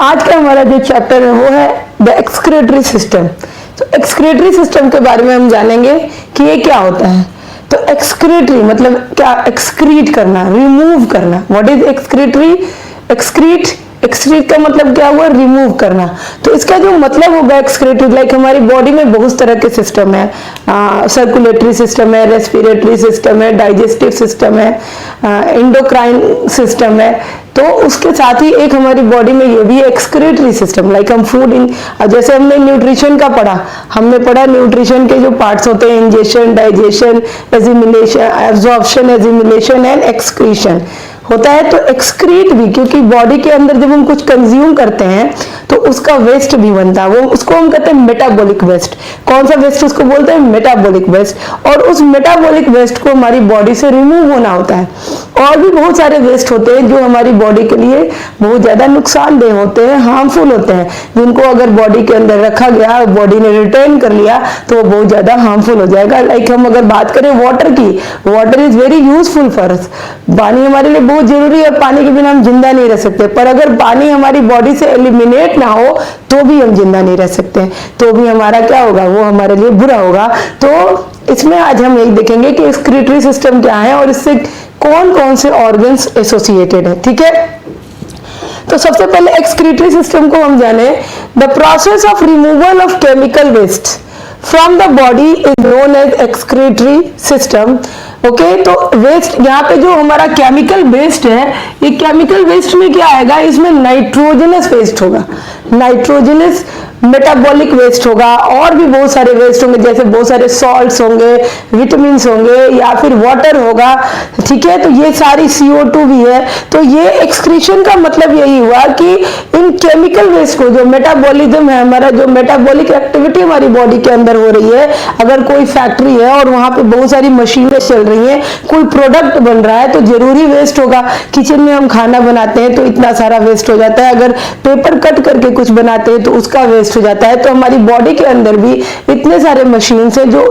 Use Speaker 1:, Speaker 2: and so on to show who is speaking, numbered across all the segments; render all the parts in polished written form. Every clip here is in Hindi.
Speaker 1: आज का हमारा जो चैप्टर है वो है द एक्सक्रीटरी सिस्टम। तो एक्सक्रीटरी सिस्टम के बारे में हम जानेंगे कि ये क्या होता है। तो एक्सक्रीटरी मतलब क्या, एक्सक्रीट करना, रिमूव करना। What is excretory? एक्सक्रीट का मतलब क्या हुआ? रिमूव करना। तो इसका जो मतलब होगा एक्सक्रीटरी, लाइक हमारी बॉडी में बहुत तरह के सिस्टम है, सर्कुलेटरी सिस्टम है, रेस्पिरेटरी सिस्टम है, डाइजेस्टिव सिस्टम है, एंडोक्राइन सिस्टम है। तो उसके साथ ही एक हमारी बॉडी में ये भी एक्सक्रीटरी सिस्टम, लाइक हम फूड इन, जैसे हमने न्यूट्रिशन का पढ़ा, हमने पढ़ा न्यूट्रिशन के जो पार्ट्स होते हैं, ingestion, digestion, assimilation, absorption, assimilation and excretion होता है। तो एक्सक्रीट भी, क्योंकि बॉडी के अंदर जब हम कुछ कंज्यूम करते हैं तो उसका वेस्ट भी बनता है, वो उसको हम कहते हैं मेटाबॉलिक वेस्ट। कौन सा वेस्ट उसको बोलते हैं? Metabolic waste. और उस मेटाबॉलिक वेस्ट को हमारी बॉडी से रिमूव होना होता है। और भी बहुत सारे वेस्ट होते हैं जो हमारी बॉडी के लिए बहुत ज्यादा नुकसानदेह होते हैं, हार्मफुल होते हैं, जिनको अगर बॉडी के अंदर रखा गया, बॉडी ने रिटेन कर लिया तो वो बहुत ज्यादा हार्मफुल हो जाएगा। लाइक हम अगर बात करें वाटर की, water is very useful for us. पानी हमारे लिए बहुत जरूरी है, पानी के बिना हम जिंदा नहीं रह सकते। पर अगर पानी हमारी बॉडी से एलिमिनेट ना हो तो भी हम जिंदा नहीं रह सकते, तो भी हमारा क्या होगा? वो हमारे लिए बुरा होगा। तो इसमें आज हम यही देखेंगे कि एक्सक्रीटरी सिस्टम क्या है और इससे कौन कौन से ऑर्गन्स एसोसिएटेड है। ठीक है, तो सबसे पहले एक्सक्रीटरी सिस्टम को हम जाने। The process of removal of chemical waste from the body is known as excretory system. Okay, तो वेस्ट, यहाँ पे जो हमारा केमिकल वेस्ट है, ये केमिकल वेस्ट में क्या आएगा? इसमें नाइट्रोजनस वेस्ट होगा, नाइट्रोजनस मेटाबॉलिक वेस्ट होगा, और भी बहुत सारे वेस्ट होंगे, जैसे बहुत सारे सॉल्ट्स होंगे, विटामिन होंगे, या फिर वाटर होगा। ठीक है, तो ये सारी CO2 भी है। तो ये एक्सक्रीशन का मतलब यही हुआ कि इन केमिकल वेस्ट को, जो मेटाबॉलिज्म है हमारा, जो मेटाबॉलिक एक्टिविटी हमारी बॉडी के अंदर हो रही है, अगर कोई फैक्ट्री है और वहां पे बहुत सारी मशीनें चल रही हैं, कोई प्रोडक्ट बन रहा है, तो जरूरी वेस्ट होगा। किचन में हम खाना बनाते हैं तो इतना सारा वेस्ट हो जाता है, अगर पेपर कट करके कुछ बनाते हैं तो उसका वेस्ट हो जाता है। तो हमारी बॉडी के अंदर भी इतने सारे मशीन्स हैं जो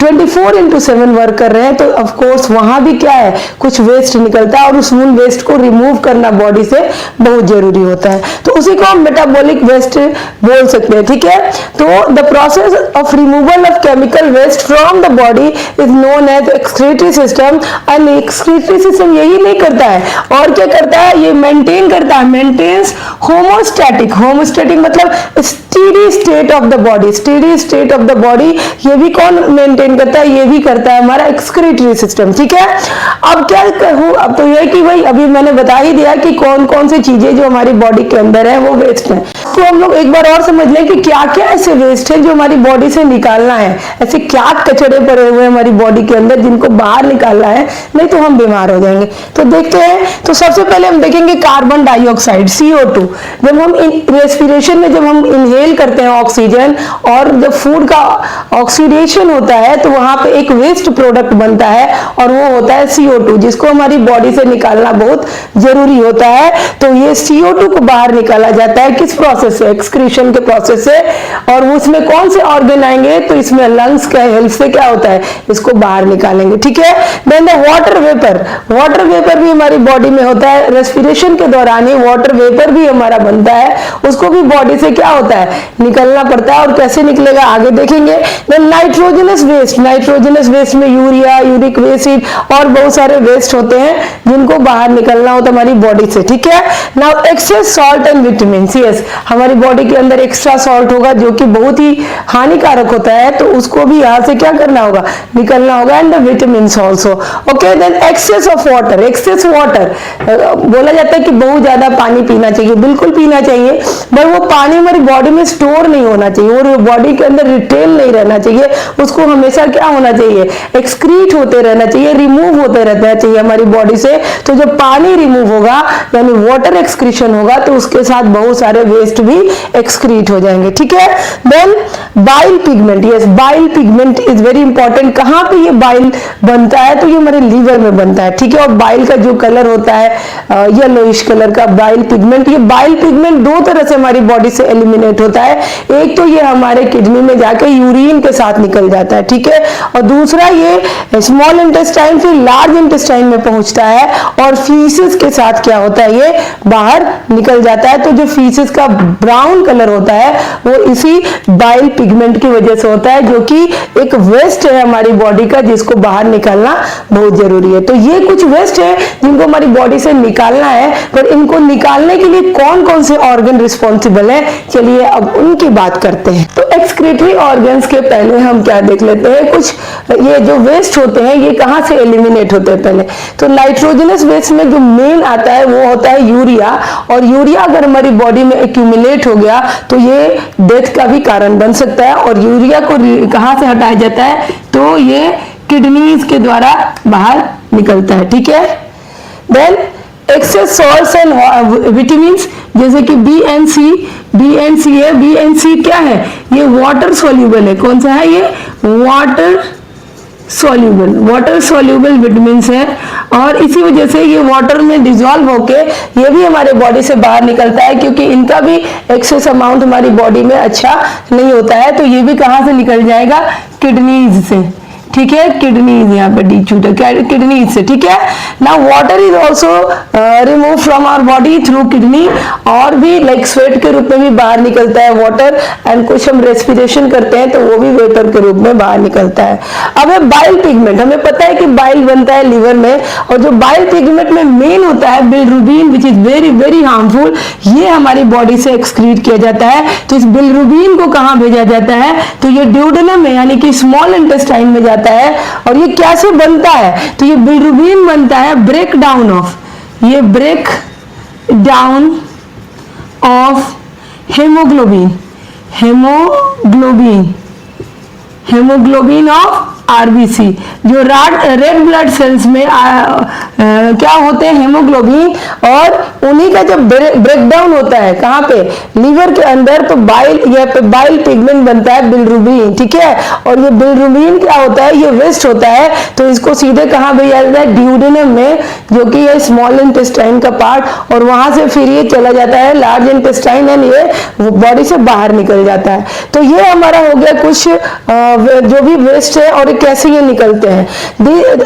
Speaker 1: 24/7 वर्क कर रहे हैं, तो ऑफ कोर्स वहां भी क्या है? कुछ वेस्ट निकलता है, और उस वेस्ट को रिमूव करना बॉडी से बहुत जरूरी होता है। तो उसी को हम मेटाबॉलिक वेस्ट बोल सकते हैं। ठीक है, तो the process of removal of chemical waste from the body is known as excretory system. And excretory system यही नहीं करता है, और क्या करता है? ये मेंटेन करता है, मेंटेन्स होमोस्टैटिक। होमोस्टैटिक मतलब steady state of the body, steady state of the body ये भी कौन मेंटेन करता है? ये भी करता है हमारा एक्सक्रीटरी सिस्टम। ठीक है, अब क्या कहूं? अब तो ये कि भाई अभी मैंने बता ही दिया कि कौन कौन सी चीजें जो हमारी बॉडी के अंदर है वो वेस्ट है। तो हम लोग एक बार और समझ लें कि क्या क्या ऐसे वेस्ट है जो हमारी बॉडी से निकालना है। ऐसे क्या कचरे पड़े हुए हमारी बॉडी के अंदर जिनको बाहर निकालना है, नहीं तो हम बीमार हो जाएंगे। तो देखते हैं। तो सबसे पहले हम देखेंगे कार्बन डाइऑक्साइड, CO2। जब हम रेस्पिरेशन में जब हम इनहेल करते हैं ऑक्सीजन, और जब फूड का ऑक्सीडेशन होता है तो वहां पे एक वेस्ट प्रोडक्ट बनता है, और वो होता है CO2, जिसको हमारी बॉडी से निकालना बहुत जरूरी होता है। तो ये CO2 को बाहर निकाला जाता है किस प्रोसेस से? एक्सक्रीशन के प्रोसेस से। और उसमें कौन से ऑर्गन आएंगे? तो इसमें लंग्स का हेल्प से क्या होता है? इसको बाहर निकालेंगे। ठीक है, then the water vapour, water vapour भी हमारी बॉडी में होता है। रेस्पिरेशन के दौरान ही वाटर वेपर भी हमारा बनता है, उसको भी बॉडी से क्या होता है? निकलना पड़ता है। और कैसे निकलेगा आगे देखेंगे। Then nitrogenous waste, nitrogenous waste में यूरिया, यूरिक एसिड और बहुत सारे वेस्ट होते हैं जिनको बाहर निकलना होता है हमारी बॉडी से। ठीक है, now excess salt and vitamin. Yes, हमारी बॉडी के अंदर एक्स्ट्रा सॉल्ट होगा जो कि बहुत ही हानिकारक होता है, तो उसको भी यहाँ से क्या करना होगा? निकलना होगा। And vitamin also. Okay, then excess of water, excess water बोला जाता है कि बहुत ज्यादा पानी पीना चाहिए, बिल्कुल पीना चाहिए, पर वो पानी हमारी बॉडी में स्टोर नहीं होना चाहिए और बॉडी के अंदर रिटेन नहीं रहना चाहिए। उसको हमेशा क्या होना चाहिए? एक्सक्रीट होते रहना चाहिए, रिमूव होते रहना चाहिए हमारी बॉडी से। तो जब पानी रिमूव होगा यानी वाटर एक्सक्रीशन होगा, तो उसके साथ बहुत सारे वेस्ट भी एक्सक्रीट हो जाएंगे। ठीक है, then bile pigment. Yes, bile pigment is very important. कहां पे ये बाइल बनता है? तो ये हमारे लीवर में बनता है। ठीक है, और बाइल का जो कलर होता है येलोइश कलर का बाइल पिगमेंट, ये बाइल पिगमेंट दो तरह से हमारी बॉडी से एलिमिनेट होता है, एक तो ये हमारे किडनी में जाके यूरिन के साथ निकल जाता है, ठीक है, और दूसरा ये स्मॉल इंटेस्टाइन फिर लार्ज इंटेस्टाइन में पहुंचता है और फीसेस के साथ क्या होता है, ये बाहर निकल जाता है। तो जो फीसेस का ब्राउन कलर होता है वो इसी बाइल पिगमेंट की वजह से होता है, जो कि एक वेस्ट है हमारी बॉडी का, जिसको बाहर निकालना बहुत जरूरी है। तो ये कुछ वेस्ट है जिनको हमारी बॉडी से निकालना है, पर इनको निकालने के लिए कौन कौन से ऑर्गन रिस्पॉन्सिबल है, चलिए अब उनकी बात करते हैं। तो एक्सक्रीटरी ऑर्गन्स के पहले हम क्या देख लेते हैं, कुछ ये जो वेस्ट होते हैं ये कहां से एलिमिनेट होते हैं पहले। तो नाइट्रोजनस वेस्ट में जो मेन आता है वो होता है यूरिया, और यूरिया अगर हमारी बॉडी में एक्यूमुलेट हो गया तो ये डेथ का भी कारण बन सकता है। और यूरिया को कहां से हटाया जाता है, तो ये किडनीज के द्वारा बाहर निकलता है, ठीक है। Then excess salts and vitamins जैसे कि बी एंड सी है, बी एंड सी क्या है, ये वाटर सॉल्यूबल है। कौन सा है ये, वाटर सॉल्यूबल विटामिन है, और इसी वजह से ये वाटर में डिसॉल्व होके ये भी हमारे बॉडी से बाहर निकलता है, क्योंकि इनका भी एक्सेस अमाउंट हमारी बॉडी में अच्छा नहीं होता है। तो ये भी कहां से निकल जाएगा, किडनीज से, ठीक है, किडनीज यहाँ पे डी छूटा, किडनीज से, ठीक है ना। Water is also remove from our body through kidney, और भी लाइक स्वेट के रूप में भी बाहर निकलता है वाटर, एंड कुछ हम रेस्पिरेशन करते हैं तो वो भी वेपर के रूप में बाहर निकलता है। अब है बाइल पिगमेंट, हमें पता है कि बाइल बनता है लिवर में, और जो बाइल पिगमेंट में मेन होता है bilirubin, which is very very harmful, ये हमारी बॉडी से एक्सक्रीट किया जाता है। तो इस बिलिरुबिन को कहाँ भेजा जाता है, तो ये ड्यूडेनम में यानी कि स्मॉल इंटेस्टाइन में जाता है। और ये कैसे बनता है, तो ये बिलिरुबिन बनता है break down of haemoglobin of RBC, जो रेड ब्लड सेल्स में क्या होते हैं, हेमोग्लोबिन, और उन्हीं का जब ब्रेकडाउन होता है कहाँ पे, लिवर के अंदर, तो बाइल पिगमेंट बनता है बिलिरुबिन, ठीक है। और ये बिलिरुबिन क्या होता है, ये वेस्ट होता है, तो इसको सीधे कहाँ भेजा जाता है, ड्यूडेनम में, जो कि ये स्मॉल इंटेस्टाइन का पार्ट, और वहां से फिर ये चला जाता है लार्ज इंटेस्टाइन, एंड ये बॉडी से बाहर निकल जाता है। तो ये हमारा हो गया कुछ जो भी वेस्ट है और कैसे ये निकलते हैं।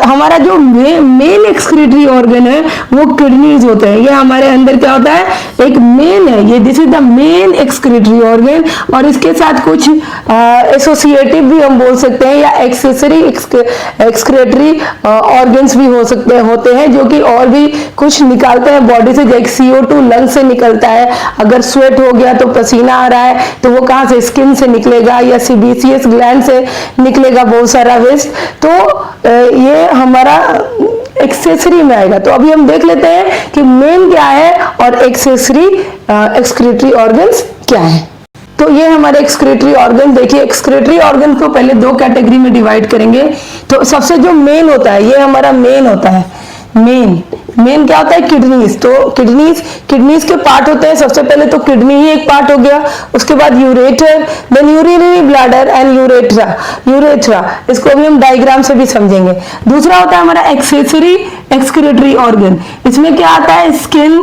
Speaker 1: हमारा जो मेन एक्सक्रीटरी ऑर्गन है वो किडनीज होते हैं। ये हमारे अंदर क्या होता है, एक मेन है ये, this is the main excretory organ, और इसके साथ कुछ एसोसिएटिव भी हम बोल सकते हैं, या एक्सेसरी एक्सक्रीटरी ऑर्गन्स भी हो सकते होते हैं, जो कि और भी कुछ निकालते हैं बॉडी से, जैसे CO2 लंग से निकलता है। अगर स्वेट हो गया तो पसीना आ रहा है तो वो कहां से, स्किन से निकलेगा, या सीबीसीएस ग्लैंड से निकलेगा बहुत सारा वेस्ट। तो ये हमारा एक्सेसरी में आएगा। तो अभी हम देख लेते हैं कि मेन क्या है और एक्सेसरी एक्सक्रीटरी ऑर्गन्स क्या है। तो ये हमारे एक्सक्रीटरी ऑर्गन, देखिए एक्सक्रीटरी ऑर्गन को पहले दो कैटेगरी में डिवाइड करेंगे। तो सबसे जो मेन होता है, ये हमारा मेन होता है, मेन क्या होता है, किडनीज। तो किडनीज के पार्ट होते हैं, सबसे पहले तो किडनी ही एक पार्ट हो गया, उसके बाद ureter, then urinary bladder and urethra, इसको भी हम डायग्राम से भी समझेंगे। दूसरा होता है हमारा एक्सेसरी एक्सक्रीटरी ऑर्गन, इसमें क्या आता है, skin,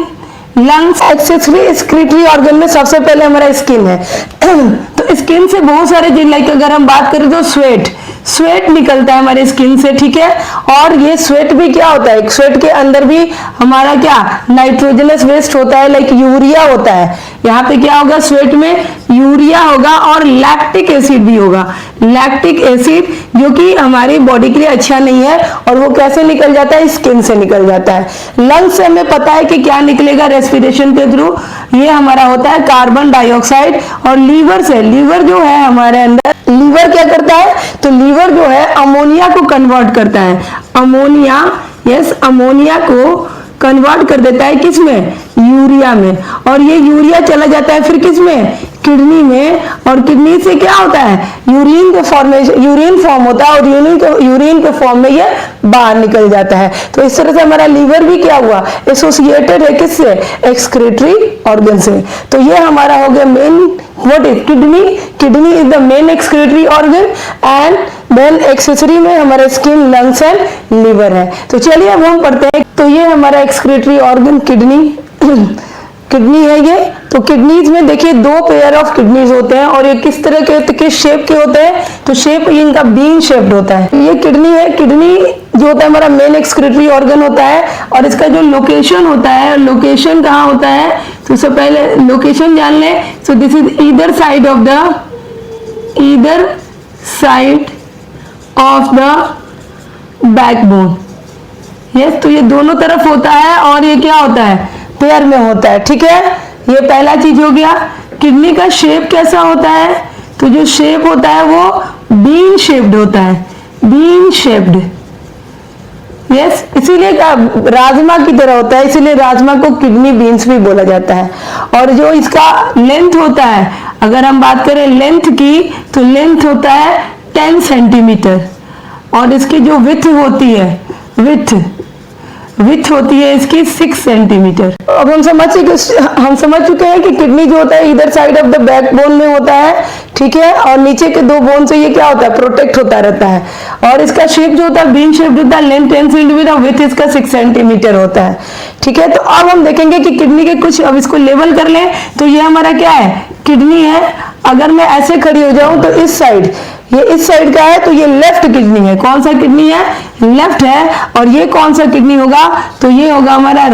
Speaker 1: lungs. Accessory excretory organ में सबसे पहले हमारा स्किन है। तो स्किन से बहुत सारे, लाइक अगर हम बात करें तो स्वेट निकलता है हमारे स्किन से, ठीक है। और ये स्वेट भी क्या होता है, स्वेट के अंदर भी हमारा क्या, नाइट्रोजनस वेस्ट होता है, लाइक यूरिया होता है। यहाँ पे क्या होगा, स्वेट में यूरिया होगा और लैक्टिक एसिड भी होगा, लैक्टिक एसिड, जो कि हमारी बॉडी के लिए अच्छा नहीं है, और वो कैसे निकल जाता है, स्किन से निकल जाता है। लंग्स से हमें पता है कि क्या निकलेगा, रेस्पिरेशन के थ्रू, ये हमारा होता है कार्बन डाइऑक्साइड। और लीवर से, लीवर जो है हमारे अंदर, लीवर क्या करता है, तो लीवर जो है अमोनिया को कन्वर्ट करता है, अमोनिया को कन्वर्ट कर देता है किसमें, यूरिया में। और ये यूरिया चला जाता है फिर किसमें, किडनी में, और किडनी से क्या होता है, यूरिन फॉर्म होता है, और यूरिन के फॉर्म में ये बाहर निकल जाता है। तो इस तरह से हमारा लीवर भी क्या हुआ, एसोसिएटेड है किससे, एक्सक्रीटरी ऑर्गन से। तो ये हमारा हो गया main, what is kidney is the main excretory organ, and then accessory में हमारे स्किन, लंग्स एंड लिवर है। तो चलिए अब हम पढ़ते हैं। तो ये हमारा एक्सक्रीटरी ऑर्गन किडनी, किडनी है ये। तो किडनीज में देखिए दो पेयर ऑफ किडनीज होते हैं और ये किस तरह के शेप के होते हैं, तो शेप इनका बीन शेप्ड होता है। ये किडनी है, किडनी जो होता है हमारा मेन एक्सक्रीटरी ऑर्गन होता है और इसका जो लोकेशन होता है, लोकेशन कहाँ होता है, तो सबसे पहले लोकेशन जान लें। So this is either side of the backbone. Yes, तो ये दोनों तरफ होता है और ये क्या होता है, पेयर में होता है। ठीक है, ये पहला चीज हो गया। किडनी का शेप कैसा होता है, तो जो शेप होता है वो बीन शेप्ड होता है, बीन शेप्ड। यस, इसीलिए राजमा की तरह होता है, इसीलिए राजमा को किडनी बीन्स भी बोला जाता है। और जो इसका लेंथ होता है, अगर हम बात करें लेंथ की, तो लेंथ होता है 10 सेंटीमीटर और इसकी जो विड्थ होती है, विड्थ होती है इसकी 6 सेंटीमीटर। अब हम समझ चुके हैं कि किडनी जो होता है इधर साइड ऑफ द बैकबोन में होता है, ठीक है, और नीचे के दो बोन से ये क्या होता है, प्रोटेक्ट होता रहता है। और इसका शेप जो होता है बीन शेप होता है, लेंथ 10 सेंटीमीटर, विड्थ इसका 6 सेंटीमीटर होता है। ठीक है, तो अब हम देखेंगे कि किडनी के कुछ, अब इसको लेवल कर लें तो ये हमारा क्या है, किडनी है। अगर मैं ऐसे खड़ी हो जाऊं तो इस साइड, ये इस साइड का है, तो ये लेफ्ट किडनी है। कौन सा किडनी है, लेफ्ट है। और ये कौन सा किडनी होगा, तो ये होगा हमारा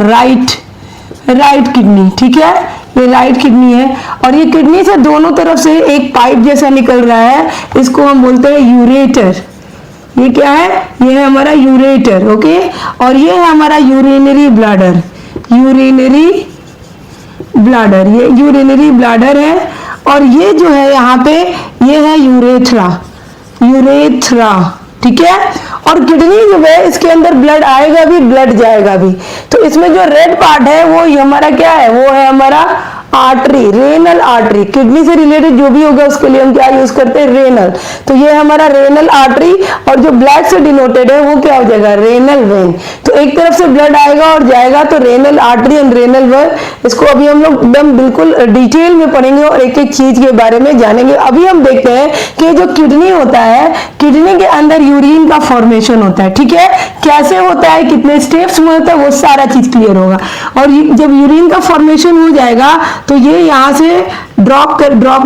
Speaker 1: राइट किडनी। ठीक है, ये राइट किडनी है और ये किडनी से दोनों तरफ से एक पाइप जैसा निकल रहा है, इसको हम बोलते हैं यूरेटर। ये क्या है, ये है हमारा यूरेटर। ओके, और ये है हमारा यूरिनरी ब्लैडर, ये यूरिनरी ब्लैडर है। और ये जो है यहाँ पे, ये है यूरेथ्रा। ठीक है, और किडनी जो है इसके अंदर ब्लड आएगा भी, ब्लड जाएगा भी। तो इसमें जो रेड पार्ट है वो हमारा क्या है, वो है हमारा आर्टरी, रेनल आर्टरी। किडनी से रिलेटेड जो भी होगा उसके लिए हम क्या यूज करते हैं, रेनल। तो ये हमारा रेनल आर्टरी और जो ब्लड से डिनोटेड है वो क्या हो जाएगा, रेनल वेन। तो एक तरफ से ब्लड आएगा और जाएगा, तो renal artery and renal vein. इसको अभी हम लोग एकदम बिल्कुल डिटेल में पढ़ेंगे और एक एक चीज के बारे में जानेंगे। अभी हम देखते हैं कि जो किडनी होता है, किडनी के अंदर यूरिन का फॉर्मेशन होता है। ठीक है, कैसे होता है, कितने स्टेप्स में होता है, वो सारा चीज क्लियर होगा। और जब यूरिन का फॉर्मेशन हो जाएगा तो ये यहाँ से ड्रॉप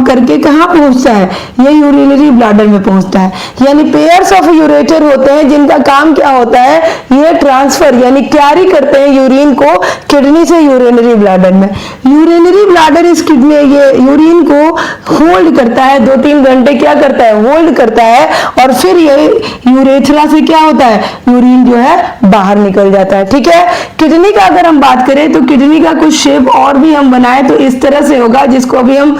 Speaker 1: करके कहाँ पहुंचता है, ये यूरिनरी ब्लैडर में पहुंचता है। यानी पेयर्स ऑफ यूरेटर होते हैं जिनका काम क्या होता है, ये ट्रांसफर यानी कैरी करते हैं यूरिन को किडनी से यूरिनरी ब्लैडर में। यूरिनरी ब्लैडर इस किडनी, ये यूरिन को होल्ड करता है, 2-3 घंटे क्या करता है, होल्ड करता है। और फिर ये यूरेथ्रा से क्या होता है, यूरिन जो है बाहर निकल जाता है। ठीक है, किडनी का अगर हम बात करें तो किडनी का कुछ शेप और भी हम बनाए तो इस तरह से होगा, जिसको अभी हम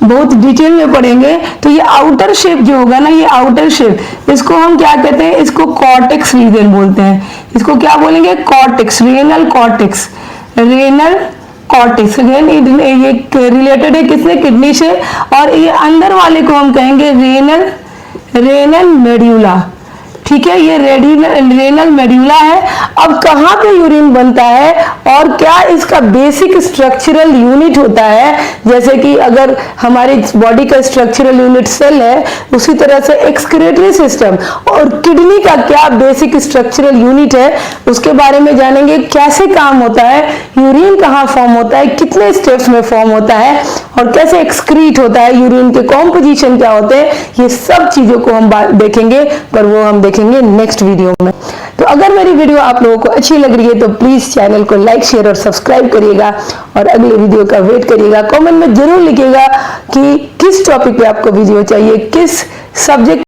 Speaker 1: बहुत डिटेल में पढ़ेंगे। तो ये आउटर शेप जो होगा ना, ये आउटर शेप, इसको हम क्या कहते हैं, इसको कॉर्टेक्स रीजन बोलते हैं। इसको क्या बोलेंगे, कॉर्टेक्स, रेनल कॉर्टेक्स। ये रिलेटेड है किससे, किडनी से। और ये अंदर वाले को हम कहेंगे रेनल मेड्यूला। ठीक है, ये रेनल मेड्यूला है। अब कहाँ पे यूरिन बनता है और क्या इसका बेसिक स्ट्रक्चरल यूनिट होता है, जैसे कि अगर हमारी बॉडी का स्ट्रक्चरल यूनिट सेल है, उसी तरह से एक्सक्रीटरी सिस्टम और किडनी का क्या बेसिक स्ट्रक्चरल यूनिट है, उसके बारे में जानेंगे। कैसे काम होता है, यूरिन कहाँ फॉर्म होता है, कितने स्टेप्स में फॉर्म होता है और कैसे एक्सक्रीट होता है, यूरिन के कॉम्पोजिशन क्या होते हैं, ये सब चीजों को हम देखेंगे, पर वो हम देखेंगे नेक्स्ट वीडियो में। तो अगर मेरी वीडियो आप लोगों को अच्छी लग रही है तो प्लीज चैनल को लाइक, शेयर और सब्सक्राइब करिएगा और अगले वीडियो का वेट करिएगा। कमेंट में जरूर लिखिएगा कि किस टॉपिक पे आपको वीडियो चाहिए, किस सब्जेक्ट